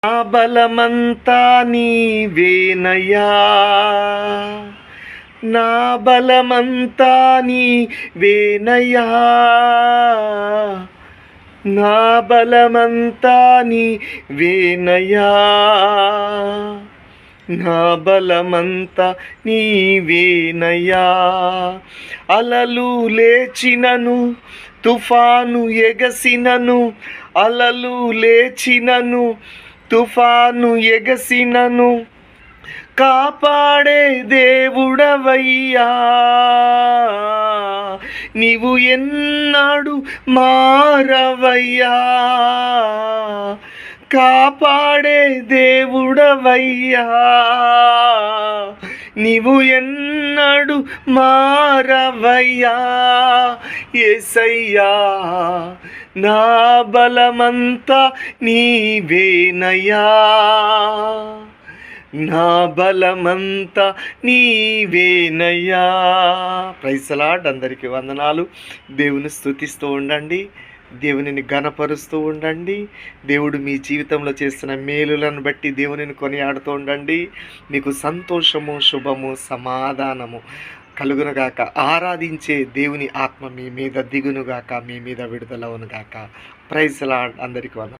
నా బలమంతా నీవేనయ్యా, నా బలమంతా నీవేనయ్యా, నా బలమంతా నీవేనయ్యా, నా బలమంతా నీవేనయ్యా. అలలు లేచినను, తుఫాను ఎగసినను, అలలు లేచినను, తుఫాను ఎగసినను, కాపాడే దేవుడవయ్యా. నీవు ఎన్నాడు మారవయ్యా, కాపాడే దేవుడవయ్యా. నీవు ఎన్నడు మారవయ్యా యేసయ్యా. నా బలమంతా నీవేనయ్యా, నా బలమంతా నీవేనయ్యా. Praise the Lord. అందరికీ వందనాలు. దేవుని స్తుతిస్తూ ఉండండి, దేవునిని ఘనపరుస్తూ ఉండండి. దేవుడు మీ జీవితంలో చేస్తున్న మేలులను బట్టి దేవునిని కొనియాడుతూ ఉండండి. మీకు సంతోషము, శుభము, సమాధానము కలుగునుగాక. ఆరాధించే దేవుని ఆత్మ మీ మీద దిగునుగాక, మీ మీద విడుదలవునుగాక. Praise the Lord. అందరికీ వందనాలు.